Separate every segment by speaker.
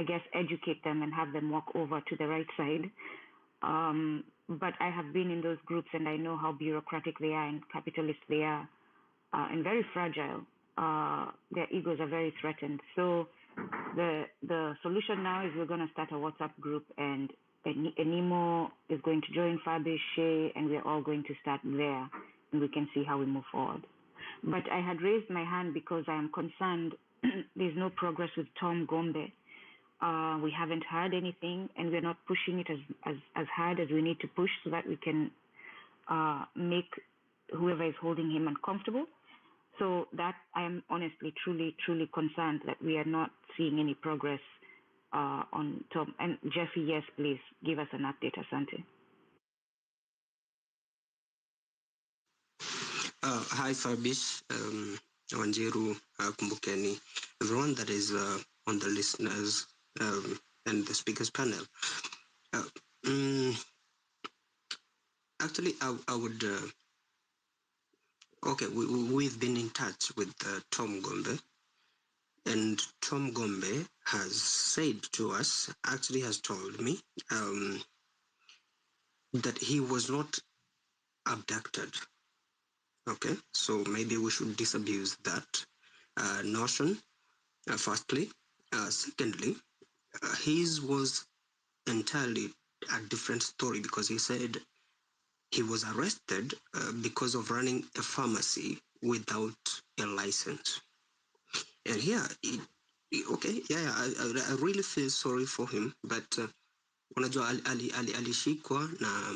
Speaker 1: I guess, educate them and have them walk over to the right side. But I have been in those groups and I know how bureaucratic they are and capitalist they are, and very fragile. Their egos are very threatened. So the solution now is we're going to start a WhatsApp group, and Nemo is going to join Fabish, Shay, and we're all going to start there, and we can see how we move forward. But I had raised my hand because I am concerned there's no progress with Tom Gombe. We haven't heard anything, and we're not pushing it as hard as we need to push so that we can make whoever is holding him uncomfortable. So that I am honestly, truly, truly concerned that we are not seeing any progress on Tom. And Jeffy, yes, please give us an update, Asante.
Speaker 2: Hi, Fabish, Wanjiru, Kumbukeni, everyone that is on the listeners and the speakers panel. Actually, I would... okay, we've been in touch with Tom Gombe, and Tom Gombe has said to us, actually has told me, that he was not abducted. Okay, so maybe we should disabuse that notion, firstly. Secondly, his was entirely a different story, because he said he was arrested because of running a pharmacy without a license. And here, I really feel sorry for him, but unajua alishikwa na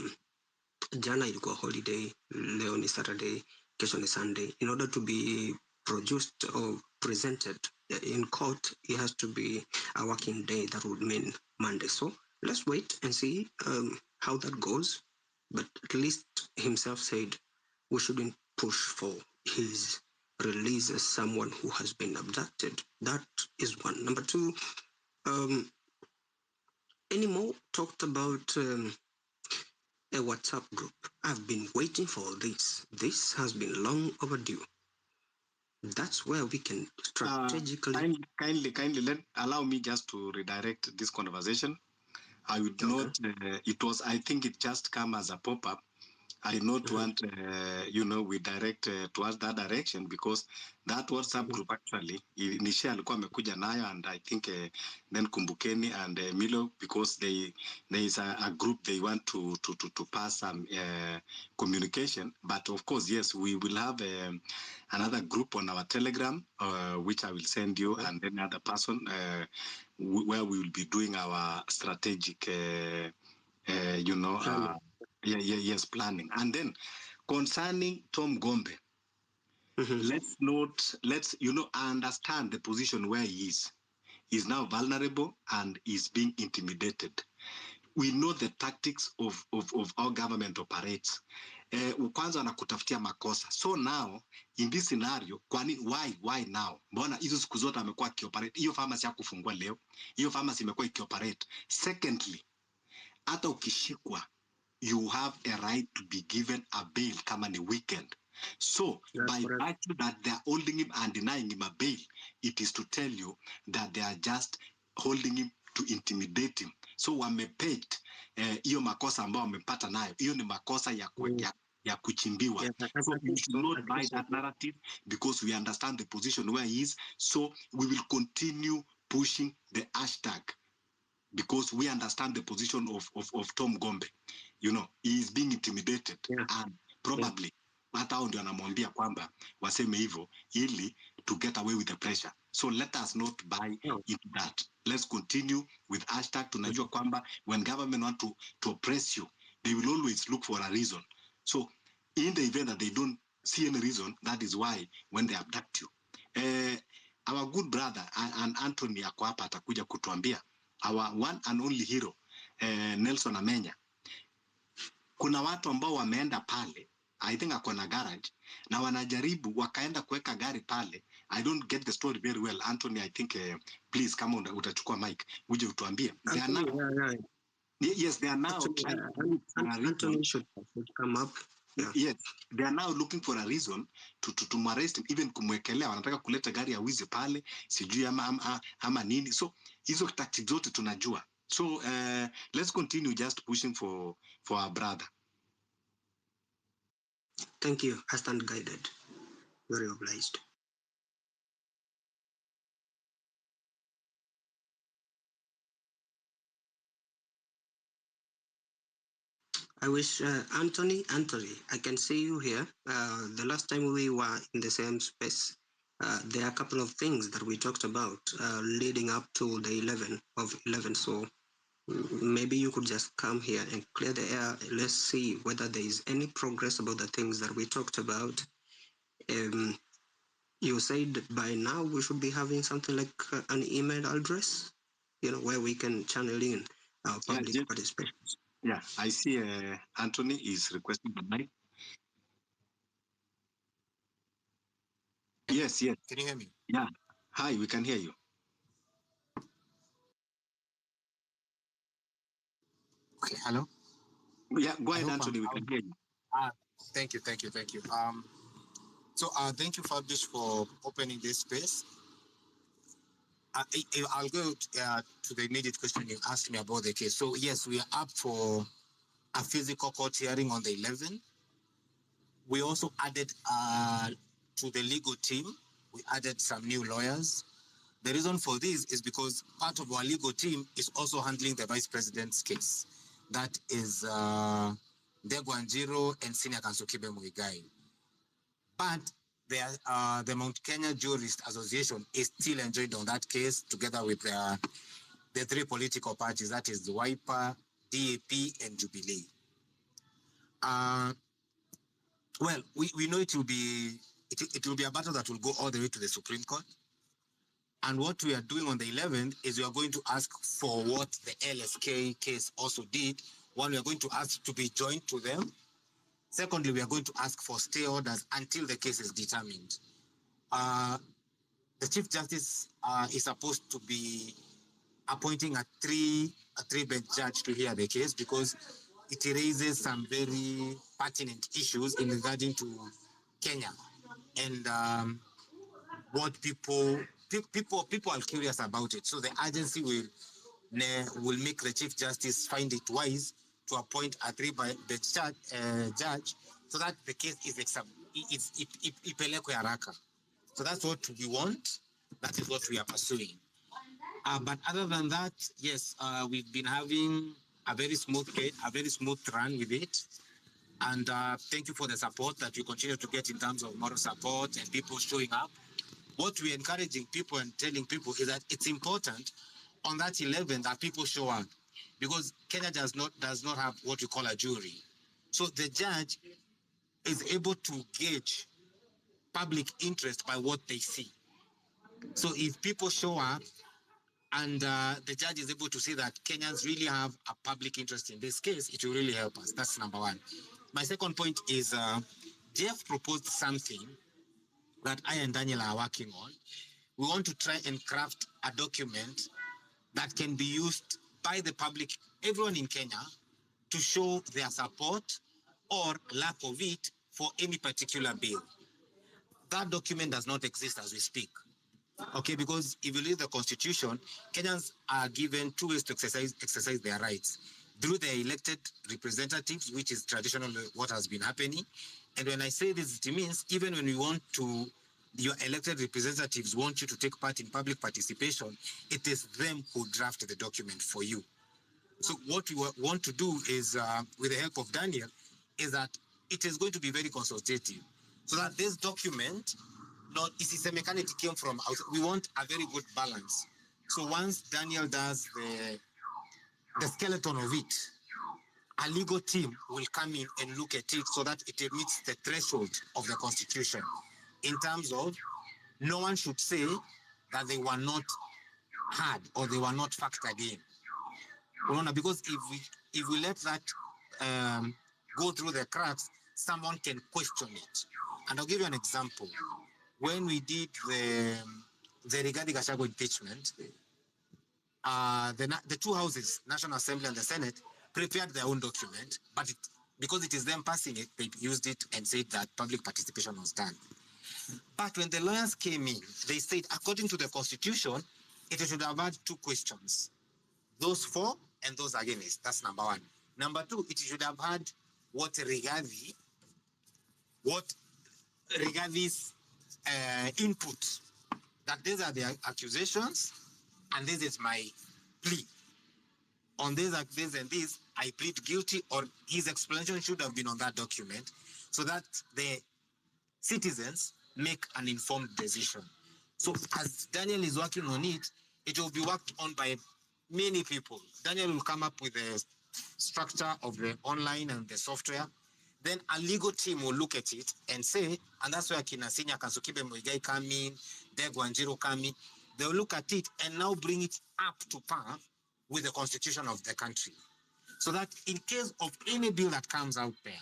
Speaker 2: jana ilikuwa holiday, leo ni Saturday, kesho ni Sunday. In order to be produced or presented in court, it has to be a working day. That would mean Monday. So let's wait and see how that goes. But at least himself said we shouldn't push for his release as someone who has been abducted. That is one. Number two, Animo talked about a WhatsApp group. I've been waiting for this. This has been long overdue. That's where we can strategically...
Speaker 3: Kindly allow me just to redirect this conversation. I would not, it was, I think it just come as a pop-up. I did not want, we direct towards that direction, because that WhatsApp group actually, initially alikuwa amekuja nayo, and I think then Kumbukeni and Milo, because there is a group they want to pass some communication. But of course, yes, we will have another group on our Telegram, which I will send you, and then another person where we will be doing our strategic, planning. And then concerning Tom Gombe, let's understand the position where he is. He's now vulnerable and is being intimidated. We know the tactics of how government operates. Kwanza wanakutafutia makosa. So now, in this scenario, why now? Mbona hizo siku zote amekuwa akioperate? Hiyo pharmacy ya kufungua leo. Hiyo pharmacy imekuwa ikioperate. Secondly, hata ukishikwa, you have a right to be given a bail kama ni weekend. So, by virtue that they are holding him and denying him a bail, it is to tell you that they are just holding him to intimidate him. So, wamepet hiyo makosa ambao wamepata nayo. Hiyo ni makosa ya kuchimbiwa. So, we should not buy that narrative, because we understand the position where he is. So, we will continue pushing the hashtag, because we understand the position of Tom Gombe. He is being intimidated, and probably hata hao ndio anamwambia kwamba waseme hivyo ili to get away with the pressure. So let us not buy into that. Let's continue with hashtag. Tunajua kwamba when government want to oppress you, they will always look for a reason. So in the event that they don't see any reason, that is why when they abduct you. Our good brother and Anthony ako hapa atakuja kutuambia, our one and only hero, Nelson Amenya. Kuna watu ambao wameenda pale, I think ako na garage, na wanajaribu wakaenda kuweka gari pale. I don't get the story very well. Anthony, I think, please, kama utachukua mic, uje utuambie. Yes, they are now
Speaker 2: Anthony should come up. Yeah.
Speaker 3: Yes, they are now looking for a reason to arrest him, even kumwekelea, wanataka kuleta gari ya wizi pale, sijui ama nini. So hizo tactics zote tunajua. So let's continue just pushing for our brother.
Speaker 2: Thank you. I stand guided. Very obliged. I wish Anthony, I can see you here. The last time we were in the same space, there are a couple of things that we talked about leading up to the 11th of 11. So maybe you could just come here and clear the air. Let's see whether there is any progress about the things that we talked about. You said by now we should be having something like an email address, where we can channel in our public participation.
Speaker 3: Yeah, I see Anthony is requesting the mic. Yes.
Speaker 4: Can you hear me?
Speaker 3: Yeah. Hi, we can hear you.
Speaker 4: Okay, hello?
Speaker 3: Yeah, go ahead, Anthony, we can hear you.
Speaker 4: Thank you. So thank you, Fabrice, for opening this space. I'll go to the immediate question you asked me about the case. So yes, we are up for a physical court hearing on the 11th. We also added to the legal team, we added some new lawyers. The reason for this is because part of our legal team is also handling the vice president's case. That is Degwanjiro and Senior Counsel Kibe Muigai. But the Mount Kenya Jurist Association is still enjoined on that case together with the three political parties, that is the Wiper, DAP, and Jubilee. Well, we know it will be a battle that will go all the way to the Supreme Court. And what we are doing on the 11th is we are going to ask for what the LSK case also did. One, we are going to ask to be joined to them. Secondly, we are going to ask for stay orders until the case is determined. The Chief Justice is supposed to be appointing a three-bench judge to hear the case because it raises some very pertinent issues in regarding to Kenya and what people are curious about it. So the agency will make the Chief Justice find it wise to appoint a three-bench judge so that the case is ipelekwe haraka. So that's what we want. That is what we are pursuing. But other than that, yes, we've been having a very smooth run with it. And thank you for the support that you continue to get in terms of moral support and people showing up. What we're encouraging people and telling people is that it's important on that 11 that people show up because Kenya does not have what we call a jury. So the judge is able to gauge public interest by what they see. So if people show up and the judge is able to see that Kenyans really have a public interest in this case, it will really help us. That's number one. My second point is Jeff proposed something that I and Daniel are working on. We want to try and craft a document that can be used by the public, everyone in Kenya, to show their support or lack of it for any particular bill. That document does not exist as we speak. Okay, because if you read the Constitution, Kenyans are given two ways to exercise their rights. Through their elected representatives, which is traditionally what has been happening. And when I say this, it means even when your elected representatives want you to take part in public participation, it is them who draft the document for you. So what we want to do is, with the help of Daniel, is that it is going to be very consultative. So that this document, it came from outside. We want a very good balance. So once Daniel does the skeleton of it, a legal team will come in and look at it so that it meets the threshold of the Constitution. In terms of, no one should say that they were not heard or they were not factored in. Because if we let that go through the cracks, someone can question it. And I'll give you an example. When we did the Rigathi Gachagua impeachment, the two houses, National Assembly and the Senate, prepared their own document, but because it is them passing it, they used it and said that public participation was done. But when the lawyers came in, they said, according to the Constitution, it should have had two questions. Those for and those against. That's number one. Number two, it should have had what Rigathi Rigathi's input. That these are the accusations, and this is my plea. On this and this, I plead guilty, or his explanation should have been on that document, so that the citizens make an informed decision. So as Daniel is working on it, it will be worked on by many people. Daniel will come up with the structure of the online and the software. Then a legal team will look at it and say, and that's where Kinasinya Kansukibe Muigai come in, Deg Wanjiro come in. They'll look at it and now bring it up to par with the constitution of the country. So that in case of any bill that comes out there,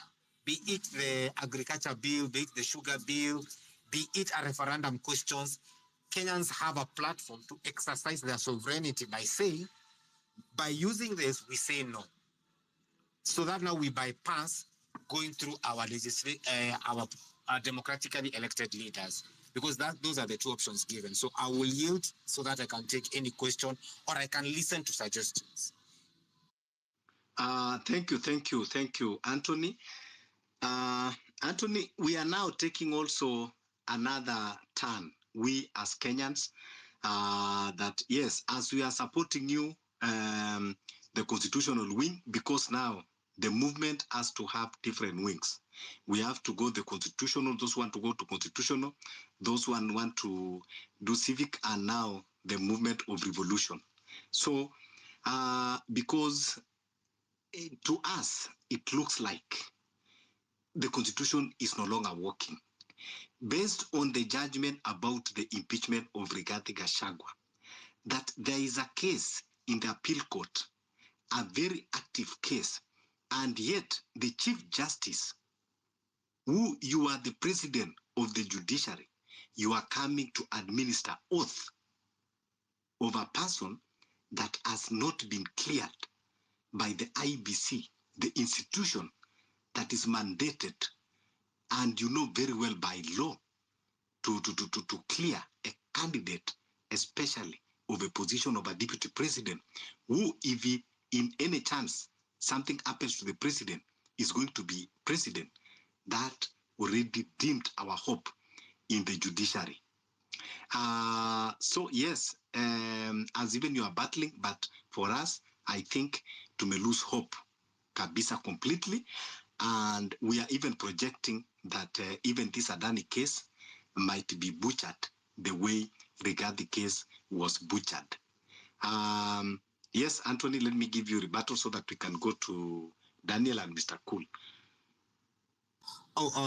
Speaker 4: be it the agriculture bill, be it the sugar bill, be it a referendum questions, Kenyans have a platform to exercise their sovereignty by saying, by using this, we say no. So that now we bypass going through our our democratically elected leaders, because those are the two options given. So I will yield so that I can take any question or I can listen to suggestions.
Speaker 3: Thank you, Anthony. Anthony, we are now taking also another turn, we as Kenyans, that yes, as we are supporting you, the constitutional wing, because now the movement has to have different wings. We have to go the constitutional, those who want to go to constitutional, those who want to do civic, and now the movement of revolution. So, because to us, it looks like the constitution is no longer working. Based on the judgment about the impeachment of Rigathi Gachagua, that there is a case in the appeal court, a very active case, and yet the Chief Justice, who you are the president of the judiciary, you are coming to administer oath of a person that has not been cleared by the IBC, the institution that is mandated, and you know very well by law, to clear a candidate, especially of a position of a deputy president, who, if he, in any chance something happens to the president, is going to be president. That already dimmed our hope in the judiciary. So yes, as even you are battling, but for us, I think to may lose hope kabisa completely, and we are even projecting that even this Adani case might be butchered the way Rigathi case was butchered. Yes, Anthony, let me give you a rebuttal so that we can go to Daniel and Mr. Cool.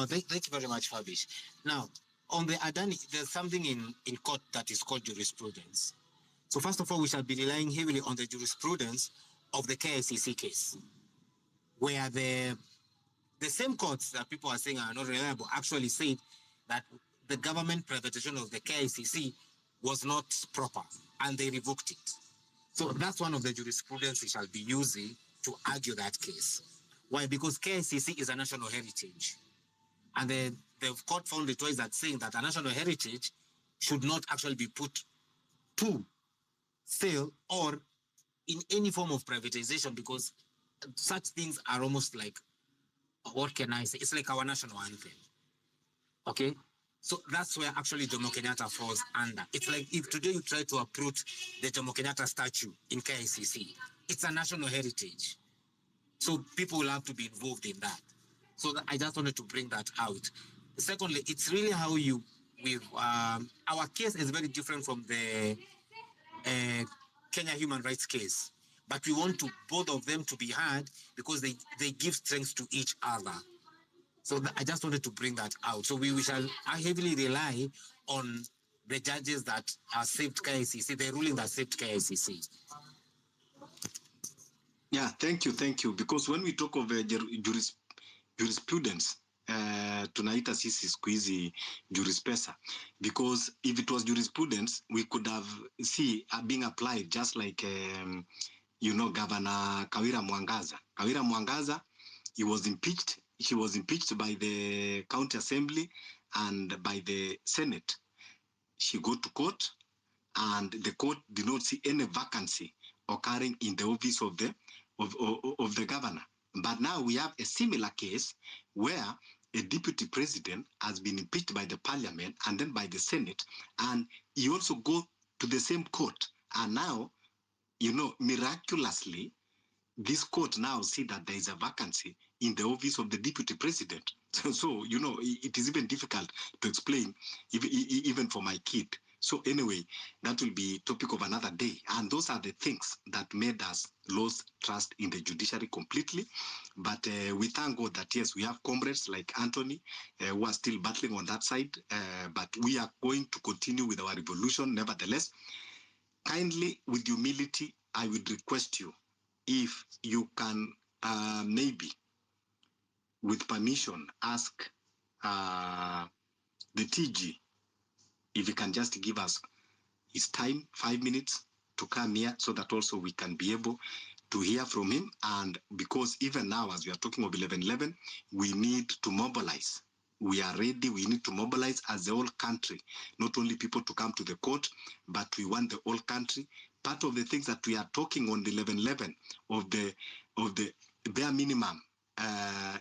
Speaker 4: Thank you very much, Fabish. Now, on the Adani, there's something in court that is called jurisprudence. So first of all, we shall be relying heavily on the jurisprudence of the KICC case, where the same courts that people are saying are not reliable actually said that the government privatization of the KICC was not proper, and they revoked it. So that's one of the jurisprudence we shall be using to argue that case. Why? Because KICC is a national heritage. And the court found it twice that saying that a national heritage should not actually be put to sale or in any form of privatization, because such things are almost like, what can I say? It's like our national anthem. Okay? So that's where actually Jomo Kenyatta falls under. It's like if today you try to uproot the Jomo Kenyatta statue in KICC, it's a national heritage. So people will have to be involved in that. So I just wanted to bring that out. Secondly, it's really how you, with our case is very different from the Kenya human rights case. But we want to both of them to be heard because they give strength to each other. So I just wanted to bring that out. So we shall heavily rely on the judges that are saved KICC, the ruling that saved KICC.
Speaker 3: Yeah, thank you. Because when we talk of jurisprudence, tunaita sisi siku hizi jurispesa, because if it was jurisprudence, we could have being applied just like Governor Kawira Mwangaza. Kawira Mwangaza, He was impeached. She was impeached by the county assembly and by the Senate. She go to court, and the court did not see any vacancy occurring in the office of the governor. But now we have a similar case where a deputy president has been impeached by the parliament and then by the Senate, and he also go to the same court. And now, miraculously, this court now see that there is a vacancy in the office of the deputy president. So it is even difficult to explain, even for my kid. So anyway, that will be topic of another day. And those are the things that made us lose trust in the judiciary completely. But we thank God that, yes, we have comrades like Anthony who are still battling on that side. But we are going to continue with our revolution nevertheless. Kindly, with humility, I would request you, if you can maybe, with permission, ask the TG if he can just give us his time, 5 minutes, to come here, so that also we can be able to hear from him. And because even now, as we are talking of 11/11, we need to mobilize. We are ready. We need to mobilize as the whole country, not only people to come to the court, but we want the whole country. Part of the things that we are talking on the 11/11 of the bare minimum,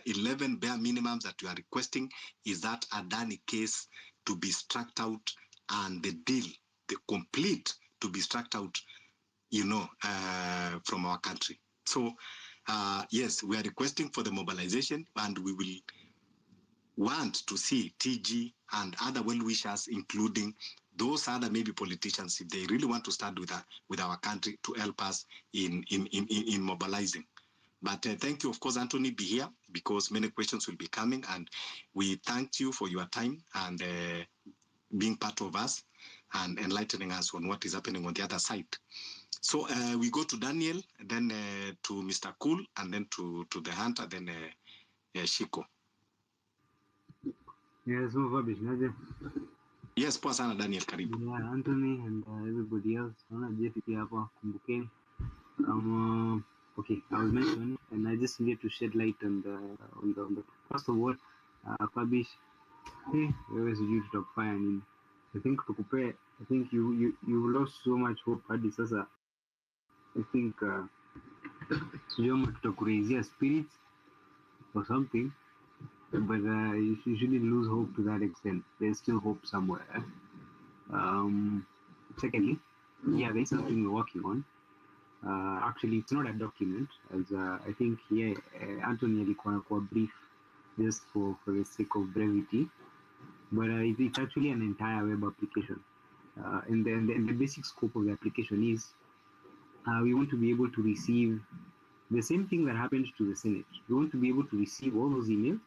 Speaker 3: 11 bare minimums that we are requesting is that Adani case to be struck out, and the deal, the complete, to be struck out, from our country. So, yes, we are requesting for the mobilization, and we will want to see TG and other well-wishers, including those other maybe politicians, if they really want to start with our country, to help us in mobilizing. But thank you, of course, Anthony, be here, because many questions will be coming, and we thank you for your time and being part of us and enlightening us on what is happening on the other side. So we go to Daniel, then to Mr. Cool, and then to the Hunter, then Shiko.
Speaker 5: Yes, Naje.
Speaker 3: Yes, poa sana Daniel, karibu.
Speaker 5: Yeah, Anthony and everybody else. Kumbukeni. Okay, I was mentioning, and I just needed to shed light on the first of all, Fabish, hey, always you to talk fire. I think you lost so much hope at this. I think you want to raise your spirits or something, but you shouldn't lose hope to that extent. There's still hope somewhere. Secondly, yeah, there's something we're working on. Actually, it's not a document, as I think here Anthony alikuwa kwa brief just for the sake of brevity, but it's actually an entire web application. And then the basic scope of the application is we want to be able to receive the same thing that happened to the Senate. We want to be able to receive all those emails,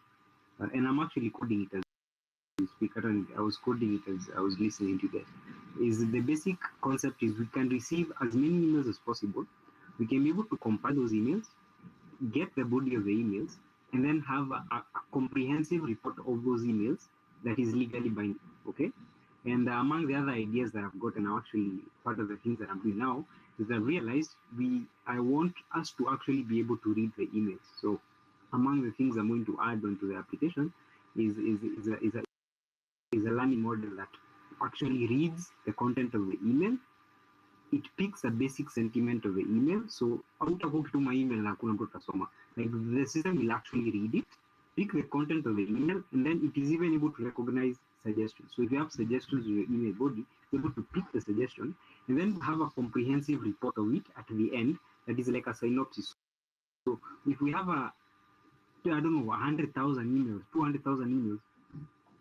Speaker 5: and I'm actually coding it as we speak. I was coding it as I was listening to that. Is the basic concept is we can receive as many emails as possible. We can be able to compile those emails, get the body of the emails, and then have a comprehensive report of those emails that is legally binding. Okay, and among the other ideas that I've gotten, actually part of the things that I'm doing now is I've realized I want us to actually be able to read the emails. So among the things I'm going to add onto the application is a learning model that actually reads the content of the email. It picks a basic sentiment of the email. So out of my email, like the system will actually read it, pick the content of the email, and then it is even able to recognize suggestions. So if you have suggestions in your email body, you're able to pick the suggestion and then have a comprehensive report of it at the end that is like a synopsis. So if we have 100,000 emails, 200,000 emails,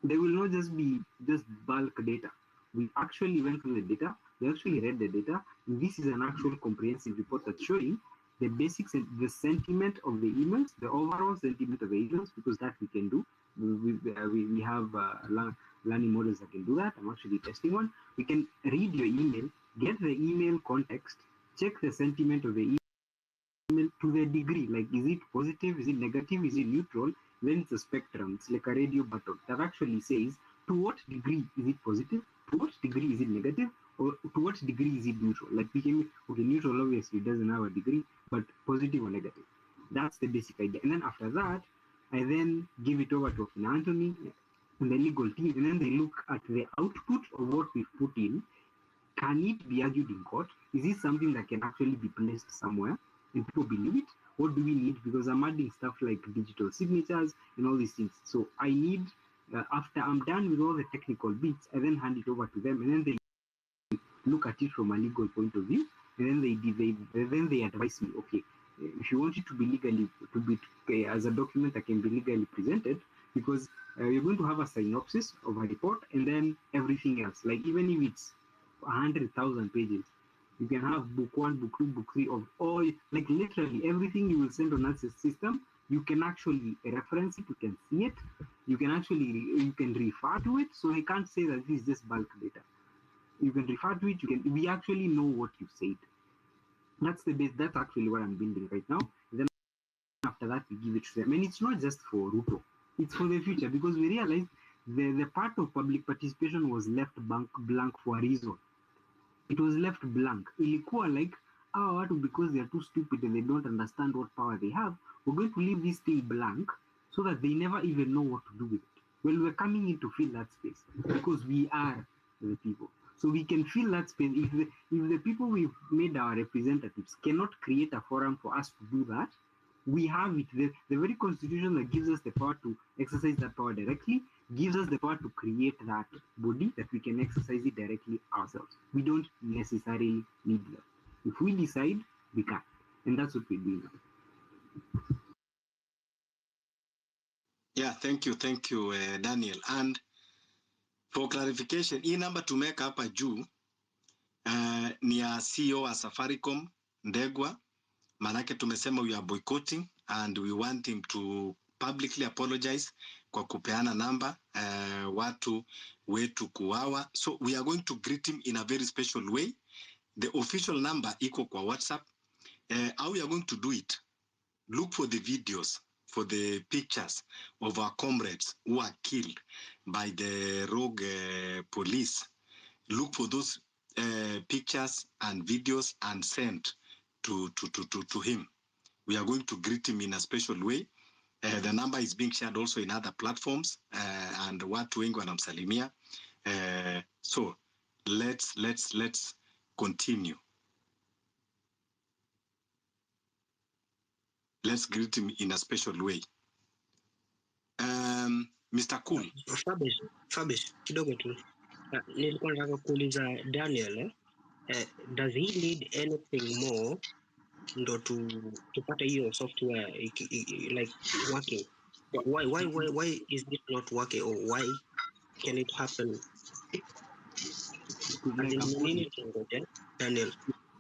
Speaker 5: they will not just be just bulk data. We actually went through the data, we actually read the data, and this is an actual comprehensive report that's showing the basics and the sentiment of the emails, the overall sentiment of the emails, because that we can do. We have learning models that can do that. I'm actually testing one. We can read your email, get the email context, check the sentiment of the email to the degree, like is it positive, is it negative, is it neutral? Then it's a spectrum. It's like a radio button that actually says to what degree is it positive, to what degree is it negative, or to what degree is it neutral. Like we can, okay, neutral obviously doesn't have a degree, but positive or negative. That's the basic idea. And then after that, I then give it over to Anthony and the legal team, and then they look at the output of what we've put in. Can it be argued in court? Is this something that can actually be placed somewhere and people believe it? What do we need? Because I'm adding stuff like digital signatures and all these things. So I need, after I'm done with all the technical bits, I then hand it over to them, and then they look at it from a legal point of view, and then they advise me, okay, if you want it to be legally to be as a document that can be legally presented, because you're going to have a synopsis of a report and then everything else. Like even if it's 100,000 pages, you can have book 1, book 2, book 3 of all, like literally everything you will send on that system. You can actually reference it, you can see it, you can refer to it. So I can't say that this is just bulk data. You can refer to it. We actually know what you said. That's the base. That's actually what I'm building right now. Then after that, we give it to them. And it's not just for Ruto. It's for the future, because we realized the part of public participation was left blank for a reason. It was left blank. Ilikuwa like, because they're too stupid and they don't understand what power they have, we're going to leave this thing blank so that they never even know what to do with it. Well, we're coming in to fill that space because we are the people. So we can fill that space. If the people we've made our representatives cannot create a forum for us to do that, we have it. The very constitution that gives us the power to exercise that power directly gives us the power to create that body that we can exercise it directly ourselves. We don't necessarily need them. If we decide, we can. And that's what we do now.
Speaker 3: Yeah, thank you, Daniel. And for clarification, hii namba tumeka hapa juu ni ya CEO wa Safaricom, Ndegwa. Manake tumesema we are boycotting and we want him to publicly apologize kwa kupeana namba watu wetu kuwawa. So we are going to greet him in a very special way. The official number iko kwa WhatsApp. How we are going to do it? Look for the videos, for the pictures of our comrades who are killed by the rogue police. Look for those pictures and videos and send to him. We are going to greet him in a special way. The number is being shared also in other platforms and watu wengi wanamsalimia. So let's continue. Let's greet him in a special way. Mr. Cool.
Speaker 2: Fabish, kidogo tu. Nilikuwa nataka kuuliza Daniel, does he need anything more ndo tupate hiyo software like working? Why is this not working, or why can it happen? Daniel.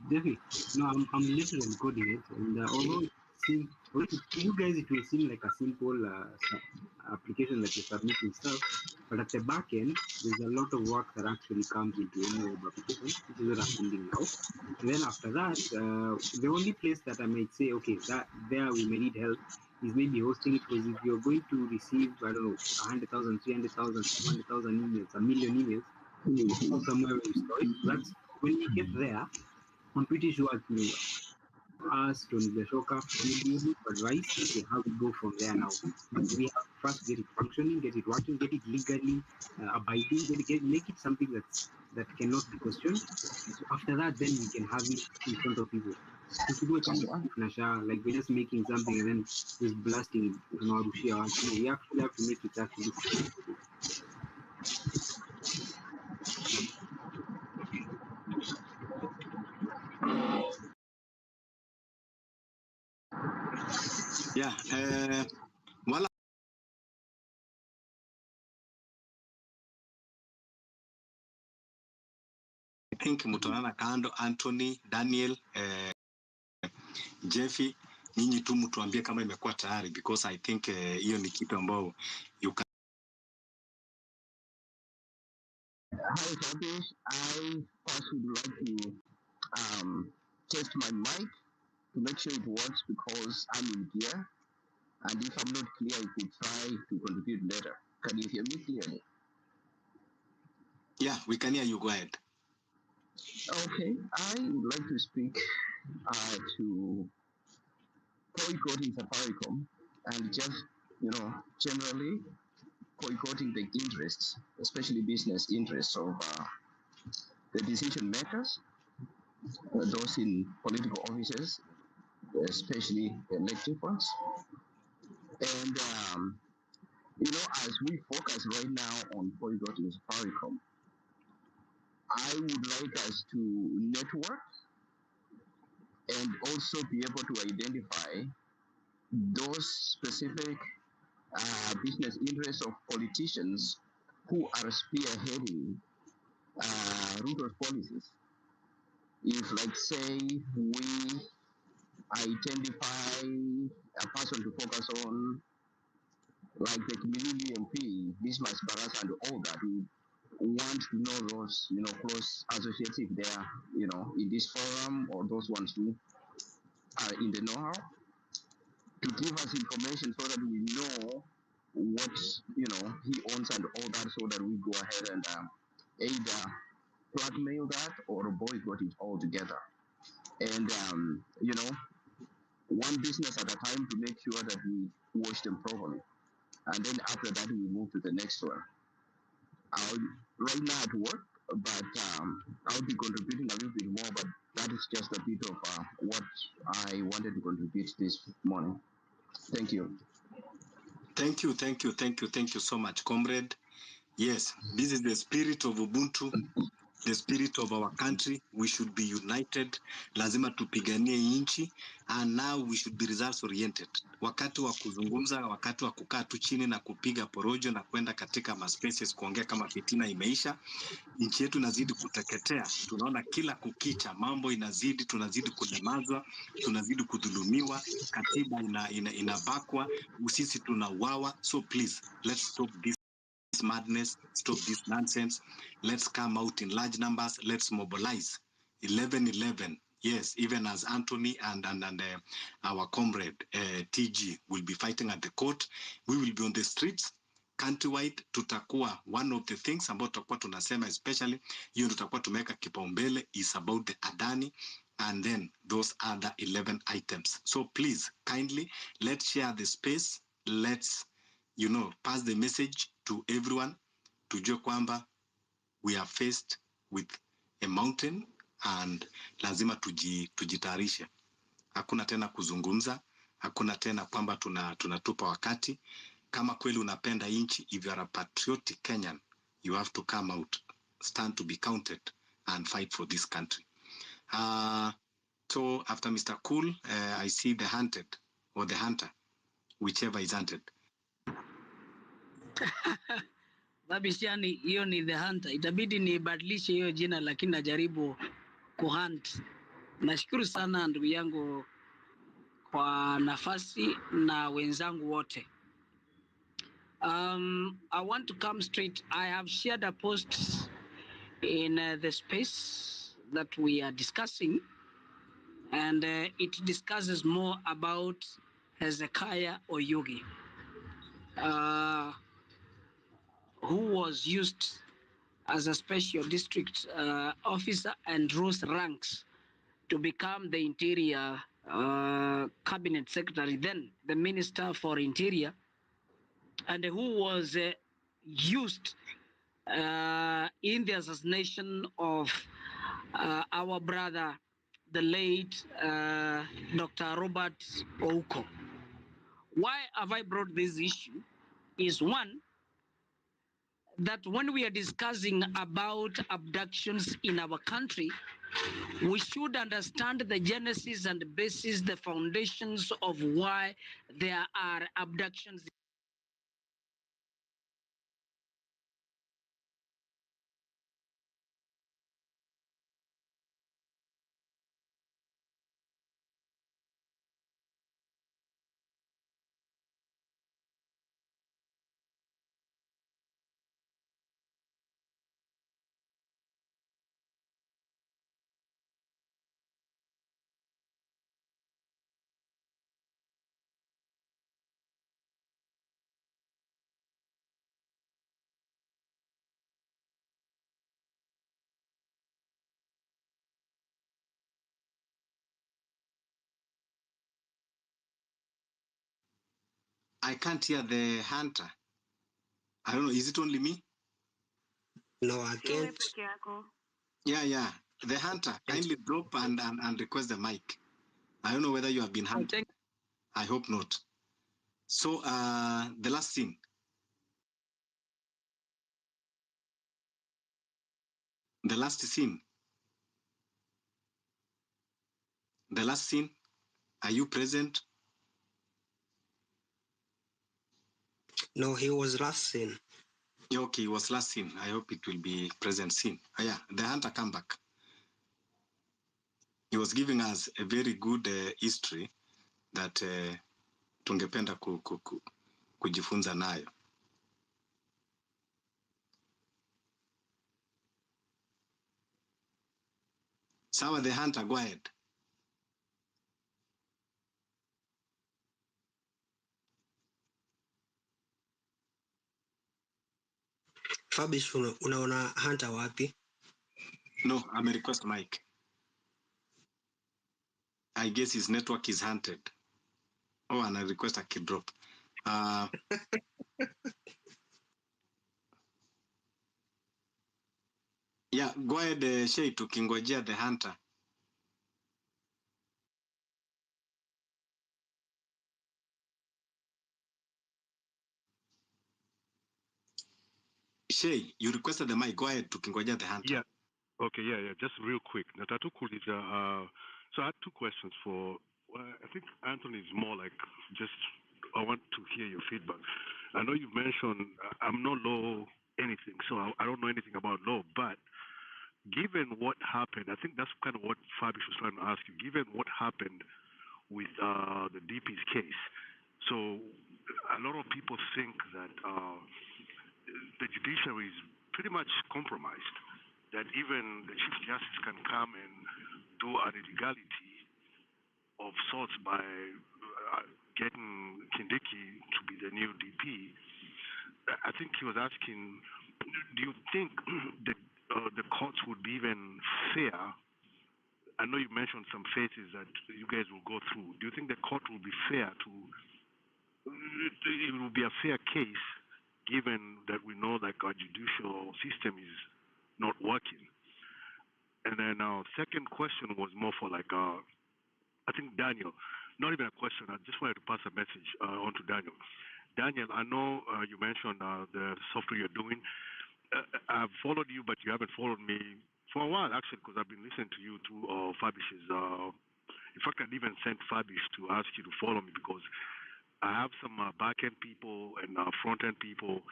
Speaker 5: Definitely. No, I'm literally coding it, and although to you guys it will seem like a simple application that you're submitting stuff, but at the back end there's a lot of work that actually comes into any web application, which is what I'm building now. And then after that, the only place that I might say, okay, that there we may need help is maybe hosting it, because if you're going to receive, I don't know, 100,000, 300,000, 200,000 emails, a million emails, somewhere where you store it. That's when we get there. I'm pretty sure to us, Tony Beshoka, will be able to advise, okay, how we go from there now. We have to first get it functioning, get it working, get it legally abiding, make it something that cannot be questioned. So after that, then we can have it in front of people. If we do it like we're just making something and then just blasting it, we actually have to make it actually.
Speaker 3: Yeah, wala I think mutaona kando Anthony, Daniel, Jeffy, nyinyi tu mtuambie kama imekuwa tayari, because I think hiyo ni kitu ambao you can.
Speaker 6: Hi, Fabish. I first would like to test my mic to make sure it works, because I'm in gear. And if I'm not clear, I could try to contribute later. Can you hear me clearly?
Speaker 3: Yeah, we can hear you. Go ahead.
Speaker 6: Okay, I would like to speak to boycotting Safaricom and just, generally boycotting the interests, especially business interests of the decision makers, those in political offices, especially the elected ones. And, as we focus right now on boycotting Safaricom, I would like us to network and also be able to identify those specific business interests of politicians who are spearheading Ruto's policies. If, like, say, we identify a person to focus on, like the community MP, Dismas Barasa and all that, we want to know those, close associates if they are, in this forum, or those ones who are in the know-how, to give us information so that we know what, he owns and all that, so that we go ahead and either blackmail that or boycott it altogether. And, one business at a time to make sure that we wash them properly. And then after that, we move to the next one. I'll right now at work, but I'll be contributing a little bit more, but that is just a bit of what I wanted to contribute this morning. Thank you.
Speaker 3: Thank you so much, comrade. Yes, this is the spirit of Ubuntu, the spirit of our country. We should be united. Lazima tupiganie inchi, and now we should be results oriented. Wakati wa kuzungumza, wakati wa kukaa tu chini na kupiga porojo na kwenda katika maspaces kuongea kama fitina imeisha, nchi yetu inazidi kuteketea. Tunaona kila kukicha mambo inazidi, tunazidi kulemazwa, tunazidi kudhulumiwa, katiba inabakwa, sisi tunauawa. So please, let's stop this madness, stop this nonsense. Let's come out in large numbers. Let's mobilize. 11-11. Yes, even as Anthony and our comrade TG will be fighting at the court, we will be on the streets countrywide. Tutakuwa one of the things ambao tutakuwa tunasema, especially hiyo tutakuwa tumeweka kipaumbele is about the Adani and then those other 11 items. So please, kindly, let's share the space. Let's pass the message to everyone. Tujue kwamba we are faced with a mountain and lazima tujitayarishe. Hakuna tena kuzungumza, hakuna tena kwamba tunatupa wakati. Kama kweli unapenda inchi, if you are a patriotic Kenyan, you have to come out, stand to be counted and fight for this country. So after Mr. Cool, I see the hunted or the hunter, whichever is hunted.
Speaker 7: Babishani, hiyo ni the hunter. Itabidi nibadilishe hiyo jina, lakini najaribu kuhunt. Nashukuru sana ndugu yangu kwa nafasi na wenzangu wote. I want to come straight. I have shared a post in the space that we are discussing, and it discusses more about Hezekiah Oyugi, who was used as a special district officer and rose ranks to become the Interior Cabinet Secretary, then the Minister for Interior, and who was used in the assassination of our brother, the late Dr. Robert Ouko. Why have I brought this issue? Is one, that when we are discussing about abductions in our country, we should understand the genesis and basis, the foundations of why there are abductions.
Speaker 3: I can't hear the hunter. I don't know. Is it only me?
Speaker 2: No, I can't.
Speaker 3: Yeah. The hunter, kindly drop and request the mic. I don't know whether you have been hunted. I hope not. So the last scene. The last scene. The last scene. Are you present?
Speaker 2: No, he was last seen.
Speaker 3: Okay, it was last scene. I hope it will be present scene. Yeah, the hunter come back. He was giving us a very good history that tungependa kujifunza nayo. Sawa, the hunter, go ahead.
Speaker 2: Fabish, unaona hunter wapi?
Speaker 3: No, I'm a request mic. I guess his network is hunted. Oh, and I request a key drop. Yeah, go ahead, Shay, tukingojea the hunter. Shay, you requested the mic. Go ahead, tukingojea the hunter.
Speaker 8: Yeah. Okay, yeah. Just real quick. Natatu Kulija, so I had two questions for, I think Anthony is more like just, I want to hear your feedback. I know you've mentioned, I'm not law anything, so I don't know anything about law, but given what happened, I think that's kind of what Fabish was trying to ask you, given what happened with the DP's case, so a lot of people think that the judiciary is pretty much compromised, that even the Chief Justice can come and do an illegality of sorts by getting Kindiki to be the new DP. I think he was asking, do you think that the courts would be even fair? I know you mentioned some phases that you guys will go through. Do you think the court will be fair to, it will be a fair case given that we know that our judicial system is not working? And then our second question was more for like, I think Daniel, not even a question, I just wanted to pass a message on to Daniel. Daniel, I know you mentioned the software you're doing. I've followed you, but you haven't followed me for a while, actually, because I've been listening to you through Fabish's. In fact, I'd even sent Fabish to ask you to follow me because I have some back-end people and front-end people.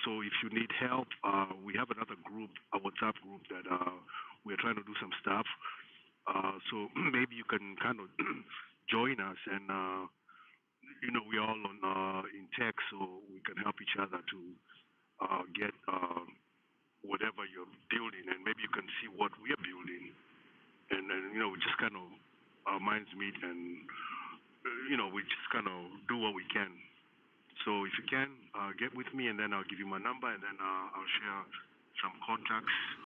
Speaker 8: So if you need help, we have another group, a WhatsApp group that we're trying to do some stuff. So maybe you can kind of join us, and we're all on in tech, so we can help each other to get whatever you're building, and maybe you can see what we're building, and we just kind of our minds meet, and we just kind of do what we can. So if you can get with me, and then I'll give you my number, and then I'll share some contacts